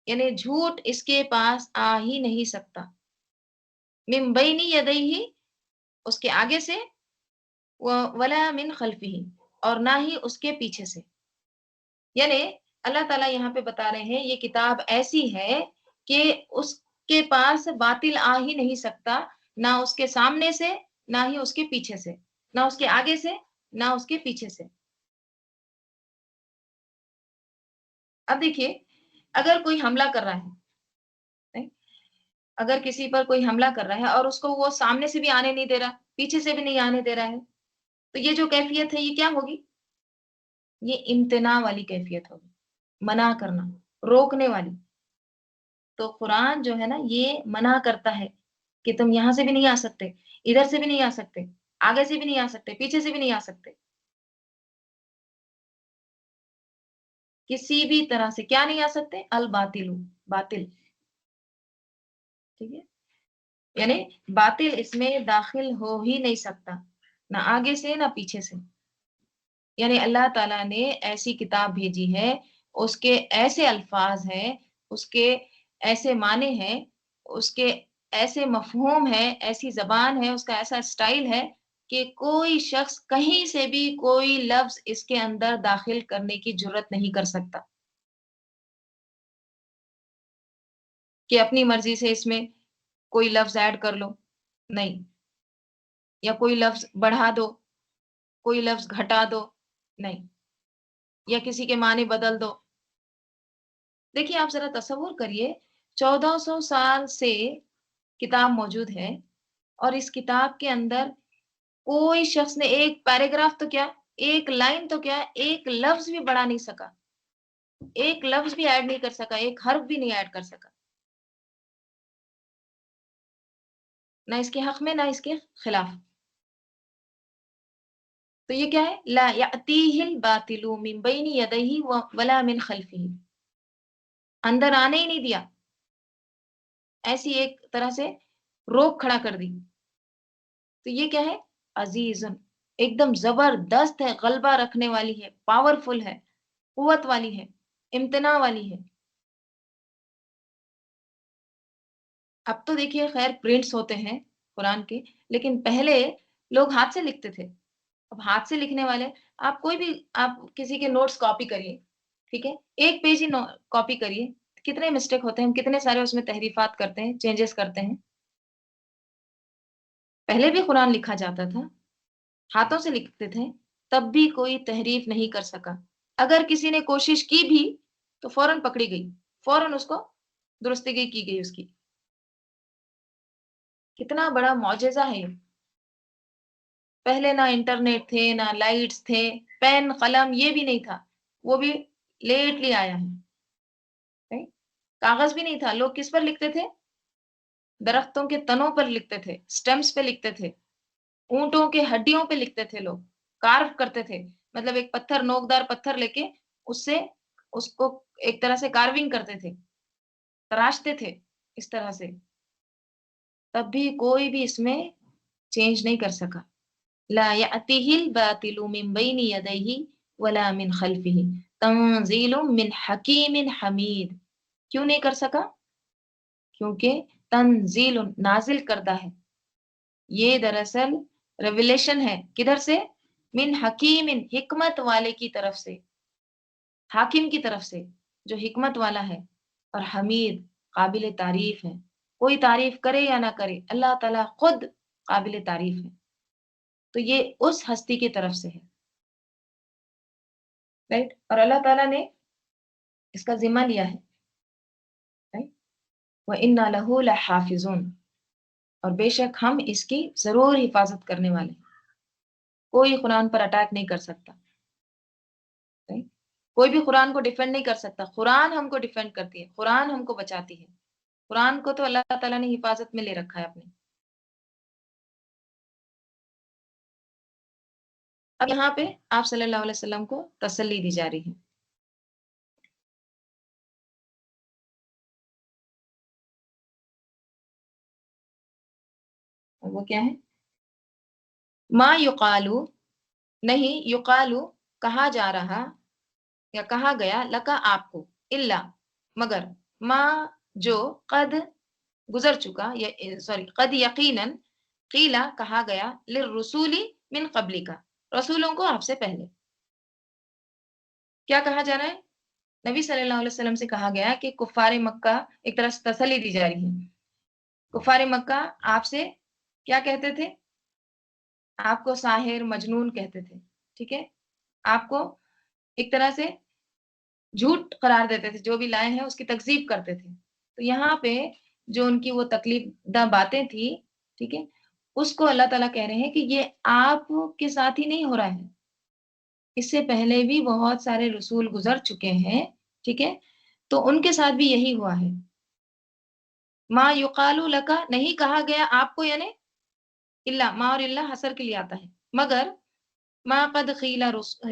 Speaker 1: یعنی جھوٹ اس کے پاس آ ہی نہیں سکتا، من بین یدیہ، اس کے آگے سے، ولا من خلفہ، اور نہ ہی اس کے پیچھے سے۔ یعنی اللہ تعالیٰ یہاں پہ بتا رہے ہیں یہ کتاب ایسی ہے کہ اس کے پاس باطل آ ہی نہیں سکتا، نہ اس کے سامنے سے، نہ ہی اس کے پیچھے سے، نہ اس کے آگے سے، نہ اس کے پیچھے سے۔ اب دیکھیے، اگر کوئی حملہ کر رہا ہے، اگر کسی پر کوئی حملہ کر رہا ہے اور اس کو وہ سامنے سے بھی آنے نہیں دے رہا، پیچھے سے بھی نہیں آنے دے رہا ہے، تو یہ جو کیفیت ہے یہ کیا ہوگی؟ یہ امتناع والی کیفیت ہوگی، منع کرنا، روکنے والی۔ تو قرآن جو ہے نا یہ منع کرتا ہے کہ تم یہاں سے بھی نہیں آ سکتے، ادھر سے بھی نہیں آ سکتے، آگے سے بھی نہیں آ سکتے، پیچھے سے بھی نہیں آ سکتے، کسی بھی طرح سے کیا نہیں آ سکتے؟ الباطل، باطل، ٹھیک ہے؟ یعنی باطل اس میں داخل ہو ہی نہیں سکتا، نہ آگے سے نہ پیچھے سے۔ یعنی اللہ تعالیٰ نے ایسی کتاب بھیجی ہے، اس کے ایسے الفاظ ہیں، اس کے ایسے معنی ہیں، اس کے ایسے مفہوم ہے، ایسی زبان ہے، اس کا ایسا اسٹائل ہے کہ کوئی شخص کہیں سے بھی کوئی لفظ اس کے اندر داخل کرنے کی جرت نہیں کر سکتا کہ اپنی مرضی سے اس میں کوئی لفظ ایڈ کر لو، نہیں، یا کوئی لفظ بڑھا دو، کوئی لفظ گھٹا دو، نہیں، یا کسی کے معنی بدل دو۔ دیکھیے آپ ذرا تصور کریے، 1400 سال سے کتاب موجود ہے، اور اس کتاب کے اندر کوئی شخص نے ایک پیراگراف تو کیا، ایک لائن تو کیا، ایک لفظ بھی بڑھا نہیں سکا، ایک لفظ بھی ایڈ نہیں کر سکا، ایک حرف بھی نہیں ایڈ کر سکا، نہ اس کے حق میں نہ اس کے خلاف۔ تو یہ کیا ہے؟ لا یأتیہ الباطل من بین یدیہ ولا من خلفہ، اندر آنے ہی نہیں دیا، ایسی ایک طرح سے روک کھڑا کر دی۔ تو یہ کیا ہے؟ عزیز، ایک دم زبردست ہے، غلبہ رکھنے والی ہے، پاورفل ہے، قوت والی ہے، امتناع والی ہے۔ اب تو دیکھیے خیر پرنٹس ہوتے ہیں قرآن کے، لیکن پہلے لوگ ہاتھ سے لکھتے تھے۔ اب ہاتھ سے لکھنے والے، آپ کوئی بھی آپ کسی کے نوٹس کاپی کریے، ٹھیک ہے، ایک پیج ہی کاپی کریے، کتنے مسٹیک ہوتے ہیں، ہم کتنے سارے اس میں تحریفات کرتے ہیں، چینجز کرتے ہیں۔ پہلے بھی قرآن لکھا جاتا تھا، ہاتھوں سے لکھتے تھے، تب بھی کوئی تحریف نہیں کر سکا۔ اگر کسی نے کوشش کی بھی تو فوراً پکڑی گئی، فوراً اس کو درستگی کی گئی اس کی۔ کتنا بڑا معجزہ ہے یہ۔ پہلے نہ انٹرنیٹ تھے، نہ لائٹس تھے، پین قلم یہ بھی نہیں تھا، وہ بھی لیٹلی آیا ہے۔ right؟ کاغذ بھی نہیں تھا، لوگ کس پر لکھتے تھے؟ درختوں کے تنوں پر لکھتے تھے، سٹیمز پہ لکھتے تھے، اونٹوں کے ہڈیوں پہ لکھتے تھے، لوگ کارو کرتے تھے، مطلب ایک پتھر، نوکدار پتھر لے کے اس سے اس کو ایک طرح سے کاروینگ کرتے تھے، تراشتے تھے اس طرح سے، تب بھی کوئی بھی اس میں چینج نہیں کر سکا۔ لا يأتيه الباطل من بين يديه ولا من خلفه تنزيل من حکیم حمید۔ کیوں نہیں کر سکا؟ کیونکہ تنزیل نازل کردہ ہے، یہ دراصل ریویلیشن ہے، کدھر سے؟ من حکیم حکمت والے کی طرف سے، حاکم کی طرف سے جو حکمت والا ہے، اور حمید قابل تعریف ہے۔ کوئی تعریف کرے یا نہ کرے، اللہ تعالیٰ خود قابل تعریف ہے، تو یہ اس ہستی کی طرف سے ہے، رائٹ؟ اور اللہ تعالیٰ نے اس کا ذمہ لیا ہے، رائٹ؟ وَإِنَّا لَهُ لَحَافِظُونَ، اور بے شک ہم اس کی ضرور حفاظت کرنے والے ہیں۔ کوئی قرآن پر اٹیک نہیں کر سکتا، right؟ کوئی بھی قرآن کو ڈیفینڈ نہیں کر سکتا، قرآن ہم کو ڈیفینڈ کرتی ہے، قرآن ہم کو بچاتی ہے، قرآن کو تو اللہ تعالیٰ نے حفاظت میں لے رکھا ہے اپنے۔ اب یہاں پہ آپ صلی اللہ علیہ وسلم کو تسلی دی جا رہی ہے۔ اور وہ کیا ہے؟ ما یقالو، نہیں، یقالو کہا جا رہا یا کہا گیا، لکا آپ کو، الا مگر، ما جو، قد گزر چکا، سوری قد یقیناً، قیلا کہا گیا، للرسول من قبلی کا، رسولوں کو آپ سے پہلے۔ کیا کہا جا رہا ہے؟ نبی صلی اللہ علیہ وسلم سے کہا گیا کہ کفار مکہ، ایک طرح سے تسلی دی جا رہی ہے، کفار مکہ آپ سے کیا کہتے تھے؟ آپ کو ساحر، مجنون کہتے تھے، ٹھیک ہے، آپ کو ایک طرح سے جھوٹ قرار دیتے تھے، جو بھی لائے ہیں اس کی تکذیب کرتے تھے۔ تو یہاں پہ جو ان کی وہ تکلیف دہ باتیں تھی، ٹھیک ہے، اس کو اللہ تعالیٰ کہہ رہے ہیں کہ یہ آپ کے ساتھ ہی نہیں ہو رہا ہے، اس سے پہلے بھی بہت سارے رسول گزر چکے ہیں، ٹھیک ہے، تو ان کے ساتھ بھی یہی ہوا ہے۔ ما یقال لکا، نہیں کہا گیا آپ کو، یعنی اللہ، ما اور اللہ حسر کے لیے آتا ہے، مگر ما قد قیل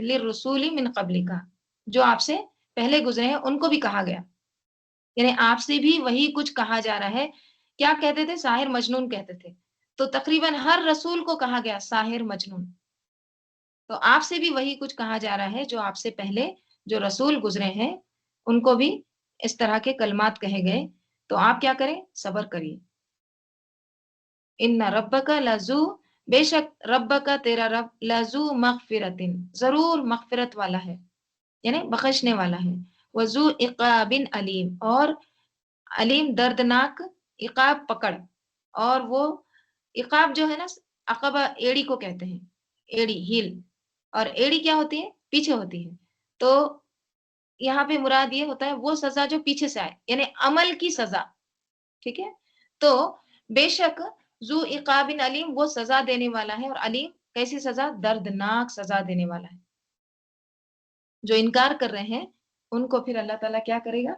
Speaker 1: للرسول من قبل کا، جو آپ سے پہلے گزرے ہیں ان کو بھی کہا گیا، یعنی آپ سے بھی وہی کچھ کہا جا رہا ہے۔ کیا کہتے تھے؟ ساحر، مجنون کہتے تھے، تو تقریباً ہر رسول کو کہا گیا ساحر، مجنون، تو آپ سے بھی وہی کچھ کہا جا رہا ہے جو آپ سے پہلے جو رسول گزرے ہیں ان کو بھی اس طرح کے کلمات کہے گئے، تو آپ کیا کریں؟ صبر کریے۔ ان ربک لذو، بے شک رب کا تیرا رب، لذو مغفرت، ضرور مغفرت والا ہے، یعنی بخشنے والا ہے، وذو عقاب علیم، اور علیم دردناک عقاب، پکڑ، اور وہ عقاب جو ہے نا، عقبہ ایڑی کو کہتے ہیں، ایڑی، ہیل، اور ایڑی کیا ہوتی ہے؟ پیچھے ہوتی ہے، تو یہاں پہ مراد یہ ہوتا ہے وہ سزا جو پیچھے سے آئے، یعنی عمل کی سزا، ٹھیک ہے، تو بے شک ذو عقاب علیم، وہ سزا دینے والا ہے، اور علیم کیسی سزا؟ دردناک سزا دینے والا ہے۔ جو انکار کر رہے ہیں ان کو پھر اللہ تعالیٰ کیا کرے گا؟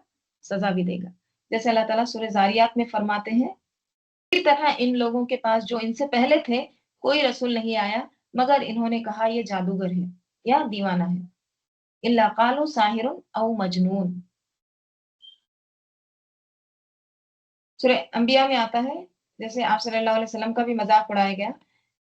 Speaker 1: سزا بھی دے گا، جیسے اللہ تعالیٰ سورہ زاریات میں فرماتے ہیں، اسی طرح ان لوگوں کے پاس جو ان سے پہلے تھے کوئی رسول نہیں آیا مگر انہوں نے کہا یہ جادوگر ہے یا دیوانہ ہے، الا قالوا ساحر او مجنون۔ سورہ انبیاء میں آتا ہے، جیسے آپ صلی اللہ علیہ وسلم کا بھی مذاق اڑایا گیا،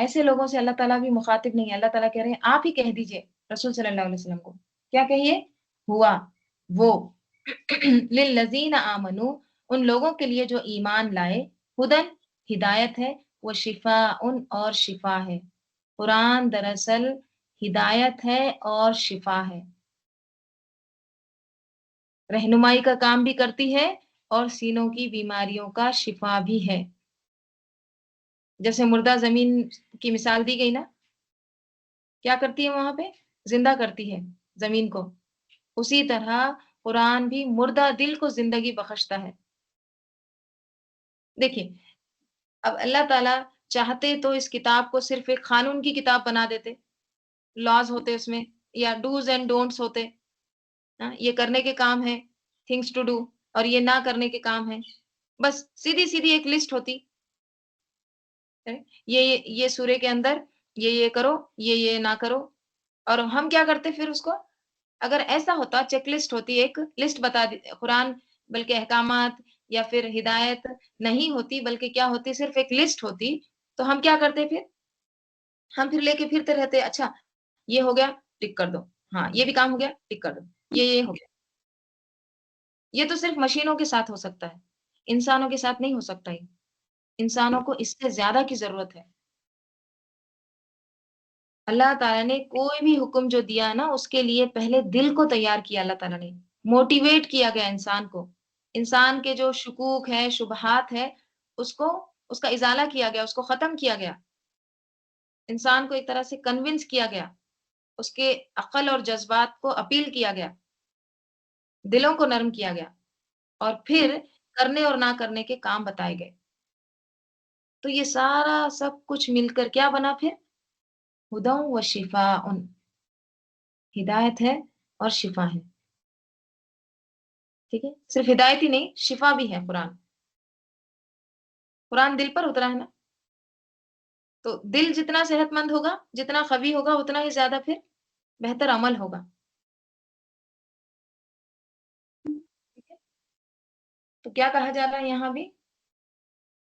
Speaker 1: ایسے لوگوں سے اللہ تعالیٰ بھی مخاطب نہیں ہے. اللہ تعالیٰ کہہ رہے ہیں آپ ہی کہہ دیجئے رسول صلی اللہ علیہ وسلم کو. کیا کہیے؟ ہوا وہ للذین آمنو، ان لوگوں کے لیے جو ایمان لائے، ہدن ہدایت ہے، وہ شفاء اور شفا ہے. قرآن دراصل ہدایت ہے اور شفا ہے، رہنمائی کا کام بھی کرتی ہے اور سینوں کی بیماریوں کا شفا بھی ہے. جیسے مردہ زمین کی مثال دی گئی نا، کیا کرتی ہے وہاں پہ؟ زندہ کرتی ہے زمین کو. اسی طرح قرآن بھی مردہ دل کو زندگی بخشتا ہے. دیکھیے اب اللہ تعالیٰ چاہتے تو اس کتاب کو صرف ایک قانون کی کتاب بنا دیتے، لاز ہوتے اس میں، یا ڈوز اینڈ ڈونٹس ہوتے. یہ کرنے کے کام ہے، تھنگس ٹو ڈو، اور یہ نہ کرنے کے کام ہے. بس سیدھی سیدھی ایک لسٹ ہوتی، یہ سورے کے اندر یہ کرو، یہ نہ کرو. اور ہم کیا کرتے پھر اس کو؟ اگر ایسا ہوتا، چیک لسٹ ہوتی، ایک لسٹ بتا دی قرآن، بلکہ احکامات یا پھر ہدایت نہیں ہوتی، بلکہ کیا ہوتی؟ صرف ایک لسٹ ہوتی. تو ہم کیا کرتے پھر؟ ہم پھر لے کے پھرتے رہتے، اچھا یہ ہو گیا ٹک کر دو، ہاں یہ بھی کام ہو گیا ٹک کر دو، یہ ہو گیا. یہ تو صرف مشینوں کے ساتھ ہو سکتا ہے، انسانوں کے ساتھ نہیں ہو سکتا. یہ انسانوں کو اس سے زیادہ کی ضرورت ہے. اللہ تعالیٰ نے کوئی بھی حکم جو دیا نا، اس کے لیے پہلے دل کو تیار کیا. اللہ تعالیٰ نے موٹیویٹ کیا گیا انسان کو. انسان کے جو شکوک ہے، شبہات ہے، اس کا ازالہ کیا گیا، اس کو ختم کیا گیا. انسان کو ایک طرح سے کنونس کیا گیا، اس کے عقل اور جذبات کو اپیل کیا گیا، دلوں کو نرم کیا گیا، اور پھر کرنے اور نہ کرنے کے کام بتائے گئے. تو یہ سارا سب کچھ مل کر کیا بنا پھر؟ ہدی و شفاء، ہدایت ہے اور شفا ہے. ٹھیک ہے، صرف ہدایت ہی نہیں، شفا بھی ہے. قرآن دل پر اترا ہے نا، تو دل جتنا صحت مند ہوگا، جتنا قوی ہوگا، اتنا ہی زیادہ پھر بہتر عمل ہوگا. ٹھیک ہے، تو کیا کہا جا رہا ہے یہاں بھی؟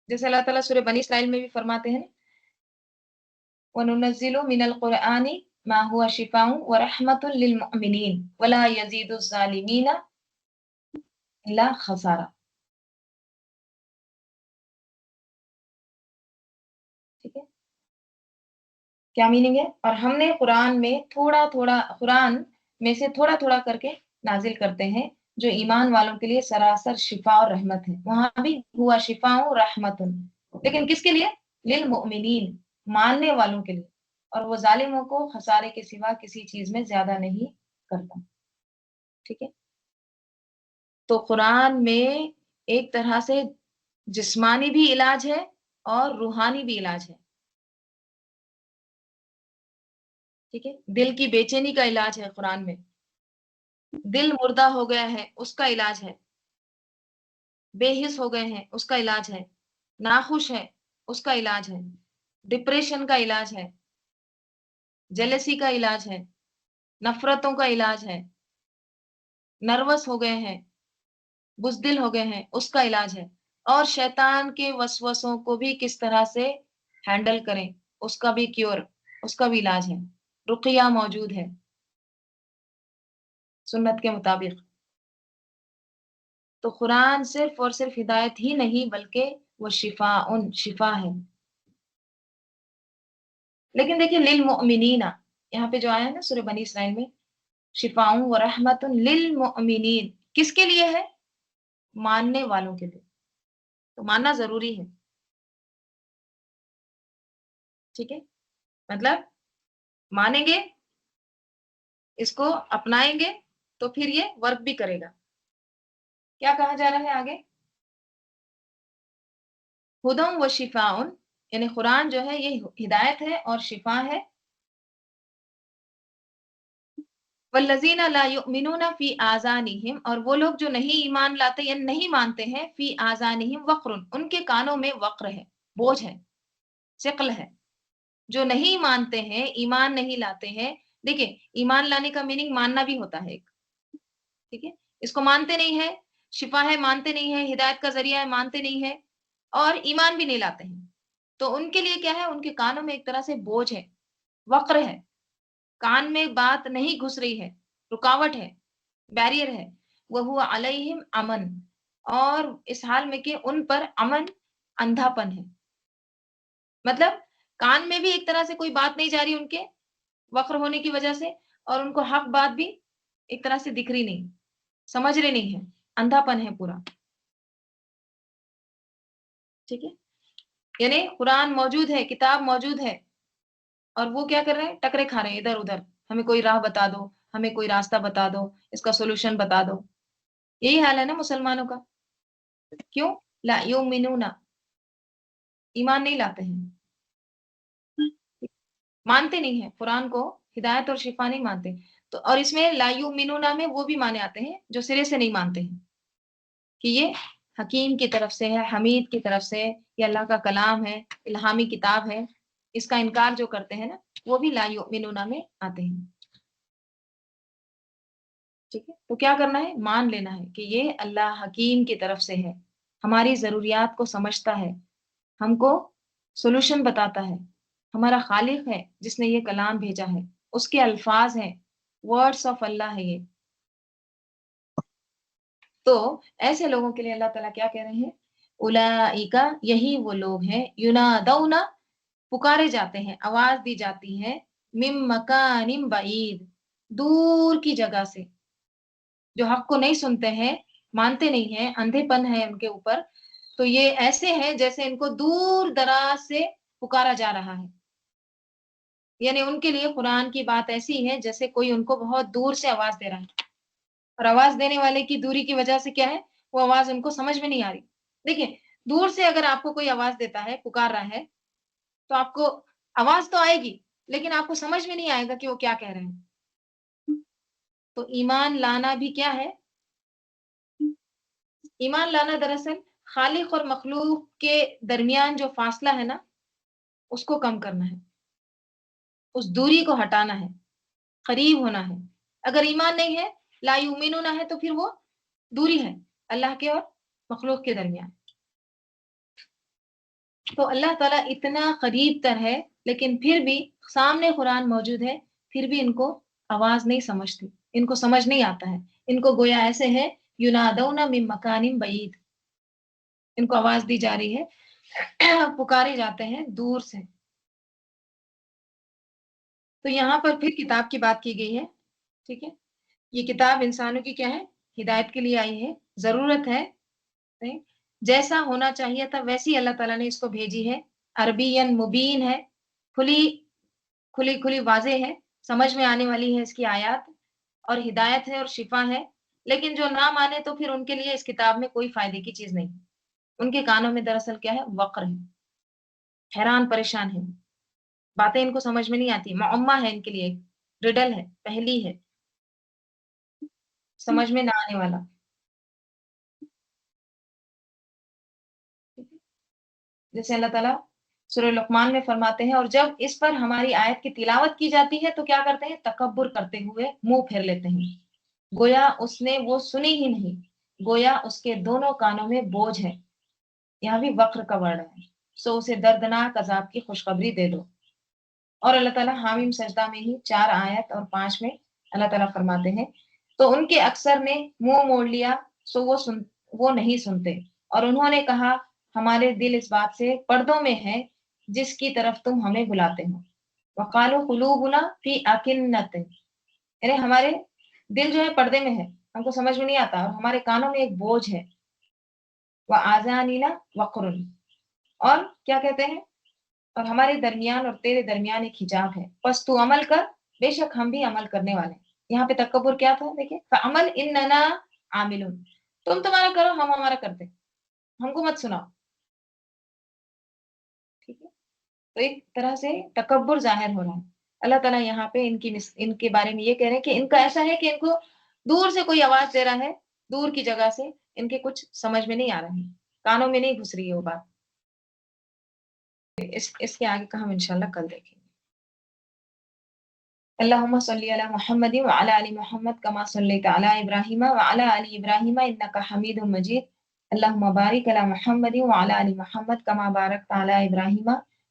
Speaker 1: جیسے اللہ تعالیٰ سورہ بنی اسرائیل میں بھی فرماتے ہیں، وَنُنَزِّلُ مِنَ الْقُرْآنِ مَا هُوَ شِفَاءٌ وَرَحْمَةٌ لِّلْمُؤْمِنِينَ وَلَا يَزِيدُ الظَّالِمِينَ إِلَّا خَسَارًا. ٹھیک ہے، کیا میننگ ہے؟ اور ہم نے قرآن میں قرآن میں سے تھوڑا تھوڑا کر کے نازل کرتے ہیں جو ایمان والوں کے لیے سراسر شفا اور رحمت ہے. وہاں بھی ہوا شفا رحمت، لیکن کس کے لیے؟ للمؤمنین، ماننے والوں کے لیے. اور وہ ظالموں کو خسارے کے سوا کسی چیز میں زیادہ نہیں کرتا. ٹھیک ہے، تو قرآن میں ایک طرح سے جسمانی بھی علاج ہے اور روحانی بھی علاج ہے. ٹھیک ہے، دل کی بے چینی کا علاج ہے قرآن میں، دل مردہ ہو گیا ہے اس کا علاج ہے، بے حس ہو گئے ہیں اس کا علاج ہے، ناخوش ہے اس کا علاج ہے، ڈپریشن کا علاج ہے، جیلسی کا علاج ہے، نفرتوں کا علاج ہے، نروس ہو گئے ہیں، بزدل ہو گئے ہیں اس کا علاج ہے، اور شیطان کے وسوسوں کو بھی کس طرح سے ہینڈل کریں اس کا بھی کیور، اس کا بھی علاج ہے. رقیہ موجود ہے سنت کے مطابق. تو قرآن صرف اور صرف ہدایت ہی نہیں بلکہ وہ شفا ہے. لیکن دیکھیں للمؤمنین، یہاں پہ جو آیا ہے نا سورہ بنی اسرائیل میں، شفاء و رحمت للمؤمنین، کس کے لیے ہے؟ ماننے والوں کے لیے. تو ماننا ضروری ہے. ٹھیک ہے، مطلب مانیں گے، اس کو اپنائیں گے تو پھر یہ ورک بھی کرے گا. کیا کہا جا رہا ہے آگے؟ ہدی و شفاء، یعنی قرآن جو ہے یہ ہدایت ہے اور شفا ہے. والذین لا یؤمنون فی آذانہم، اور وہ لوگ جو نہیں ایمان لاتے یعنی نہیں مانتے ہیں، فی آذانہم وقر، ان کے کانوں میں وقر ہے، بوجھ ہے، ثقل ہے. جو نہیں مانتے ہیں، ایمان نہیں لاتے ہیں. دیکھیں ایمان لانے کا میننگ ماننا بھی ہوتا ہے ایک. ٹھیک ہے، اس کو مانتے نہیں ہے، شفا ہے مانتے نہیں ہے، ہدایت کا ذریعہ ہے مانتے نہیں ہے، اور ایمان بھی نہیں لاتے ہیں. تو ان کے لیے کیا ہے، ان کے کانوں میں ایک طرح سے بوجھ ہے، وقر ہے، کان میں بات نہیں گھس رہی ہے، رکاوٹ ہے، بیریئر ہے. وہ علیہم امن، اور اس حال میں کہ ان پر امن اندھا پن ہے. مطلب کان میں بھی ایک طرح سے کوئی بات نہیں جا رہی ان کے وقر ہونے کی وجہ سے، اور ان کو حق بات بھی ایک طرح سے دکھ رہی نہیں، سمجھ رہے نہیں ہے، اندھا پن ہے پورا. ٹھیک ہے، یعنی قرآن موجود ہے، کتاب موجود ہے، اور وہ کیا کر رہے ہیں، ٹکرے کھا رہے ہیں ادھر ادھر. ہمیں کوئی راہ بتا دو، ہمیں کوئی راستہ بتا دو، اس کا سولوشن بتا دو. یہی حال ہے نا مسلمانوں کا. کیوں؟ لا یؤمنون، ایمان نہیں لاتے ہیں، مانتے نہیں ہیں قرآن کو، ہدایت اور شفا نہیں مانتے. تو اور اس میں لا یؤمنون میں وہ بھی مانے آتے ہیں جو سرے سے نہیں مانتے ہیں کہ یہ حکیم کی طرف سے ہے، حمید کی طرف سے، یہ اللہ کا کلام ہے، الہامی کتاب ہے. اس کا انکار جو کرتے ہیں نا، وہ بھی لا یؤمنون میں آتے ہیں. ٹھیک ہے، تو کیا کرنا ہے، مان لینا ہے کہ یہ اللہ حکیم کی طرف سے ہے، ہماری ضروریات کو سمجھتا ہے، ہم کو سولوشن بتاتا ہے، ہمارا خالق ہے جس نے یہ کلام بھیجا ہے، اس کے الفاظ ہیں، ورڈس آف اللہ ہے یہ. تو ایسے لوگوں کے لیے اللہ تعالیٰ کیا کہہ رہے ہیں، اولئک، یہی وہ لوگ ہیں، ینادون، پکارے جاتے ہیں، آواز دی جاتی ہے، من مکان بعید، دور کی جگہ سے. جو حق کو نہیں سنتے ہیں، مانتے نہیں ہیں، اندھے پن ہے ان کے اوپر، تو یہ ایسے ہیں جیسے ان کو دور دراز سے پکارا جا رہا ہے. یعنی ان کے لیے قرآن کی بات ایسی ہے جیسے کوئی ان کو بہت دور سے آواز دے رہا ہے، اور آواز دینے والے کی دوری کی وجہ سے کیا ہے، وہ آواز ان کو سمجھ میں نہیں آ رہی. دیکھیں، دور سے اگر آپ کو کوئی آواز دیتا ہے، پکار رہا ہے، تو آپ کو آواز تو آئے گی، لیکن آپ کو سمجھ میں نہیں آئے گا کہ وہ کیا کہہ رہے ہیں. تو ایمان لانا بھی کیا ہے، ایمان لانا دراصل خالق اور مخلوق کے درمیان جو فاصلہ ہے نا، اس کو کم کرنا ہے، اس دوری کو ہٹانا ہے، قریب ہونا ہے. اگر ایمان نہیں ہے، لا یؤمنون ہے، تو پھر وہ دوری ہے اللہ کے اور مخلوق کے درمیان. تو اللہ تعالیٰ اتنا قریب تر ہے، لیکن پھر بھی سامنے قرآن موجود ہے، پھر بھی ان کو آواز نہیں سمجھتی، ان کو سمجھ نہیں آتا ہے. ان کو گویا ایسے ہے، ینادون من مکان بعید، ان کو آواز دی جا رہی ہے، پکارے جاتے ہیں دور سے. تو یہاں پر پھر کتاب کی بات کی گئی ہے. ٹھیک ہے، یہ کتاب انسانوں کی کیا ہے، ہدایت کے لیے آئی ہے، ضرورت ہے، جیسا ہونا چاہیے تھا ویسی اللہ تعالیٰ نے اس کو بھیجی ہے. عربین مبین ہے، کھلی کھلی کھلی واضح ہے، سمجھ میں آنے والی ہے اس کی آیات، اور ہدایت ہے اور شفا ہے. لیکن جو نہ مانے تو پھر ان کے لیے اس کتاب میں کوئی فائدے کی چیز نہیں. ان کے کانوں میں دراصل کیا ہے، وقر ہے، حیران پریشان ہے، باتیں ان کو سمجھ میں نہیں آتی، معمہ ہے ان کے لیے، ریڈل ہے، پہلی ہے، سمجھ میں نہ آنے والا. جیسے اللہ تعالیٰ سورہ لقمان میں فرماتے ہیں، اور جب اس پر ہماری آیت کی تلاوت کی جاتی ہے تو کیا کرتے ہیں، تکبر کرتے ہوئے منہ پھیر لیتے ہیں، گویا اس نے وہ سنی ہی نہیں، گویا اس کے دونوں کانوں میں بوجھ ہے. یہاں بھی وقر کا ورڈ ہے، سو اسے دردناک عذاب کی خوشخبری دے دو. اور اللہ تعالیٰ حامیم سجدہ میں ہی 4 آیت اور 5 میں اللہ تعالیٰ فرماتے ہیں، تو ان کے اکثر نے منہ موڑ لیا، سو وہ نہیں سنتے، اور انہوں نے کہا ہمارے دل اس بات سے پردوں میں ہے جس کی طرف تم ہمیں بلاتے ہو. وقالوا قلوبنا فی اکنۃ، یعنی ہمارے دل جو ہے پردے میں ہے، ہم کو سمجھ میں نہیں آتا، اور ہمارے کانوں میں ایک بوجھ ہے. وآذاننا وقر، اور کیا کہتے ہیں، اور ہمارے درمیان اور تیرے درمیان ایک حجاب ہے، بس تو عمل کر، بے شک ہم بھی عمل کرنے والے ہیں. یہاں پہ تکبر کیا تھا، دیکھیں، فعمل اننا عاملون، تم تمہارا کرو، ہم ہمارا کرتے، ہم کو مت سناؤ. ٹھیک ہے، تو ایک طرح سے تکبر ظاہر ہو رہا ہے. اللہ تعالیٰ یہاں پہ ان کے بارے میں یہ کہہ رہے ہیں کہ ان کا ایسا ہے کہ ان کو دور سے کوئی آواز دے رہا ہے، دور کی جگہ سے، ان کے کچھ سمجھ میں نہیں آ رہا ہے، کانوں میں نہیں گھس رہی ہے وہ بات. اس کے آگے کا ہم انشاءاللہ کل دیکھیں گے. اللہم صلی علی محمد وعلی آل محمد کما صلیت علی ابراہیم وعلی آل ابراہیم انک حمید مجید. اللہم بارک علی محمد وعلی آل محمد کما بارکت علی ابراہیم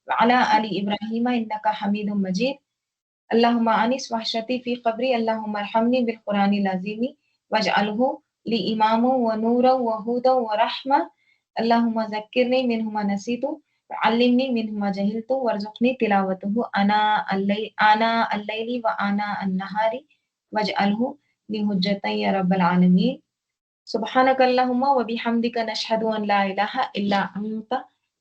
Speaker 1: وعلى آل إبراهيم إنك حميد مجيد اللهم أنس وحشتي في قبري اللهم ارحمني بالقرآن العظيم واجعله لي إماما ونورا وهدى ورحمة اللهم ذكرني منه ما نسيت وعلمني منه ما جهلت وارزقني تلاوته آناء الليل وآناء النهار واجعله لي حجة يا رب العالمين سبحانك اللهم وبحمدك نشهد أن لا إله إلا أنت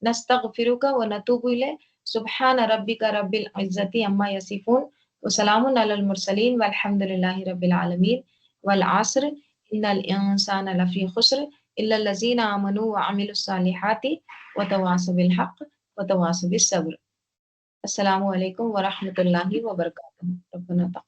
Speaker 1: نستغفرك ونتوب إليك سبحان ربك رب العزة عما يصفون وسلام على المرسلين والحمد لله رب العالمين والعصر إن الإنسان لفي خسر إلا الذين آمنوا وعملوا الصالحات وتواصوا بالحق وتواصوا بالصبر السلام علیکم ورحمۃ اللہ وبرکاتہ ربنا تقبل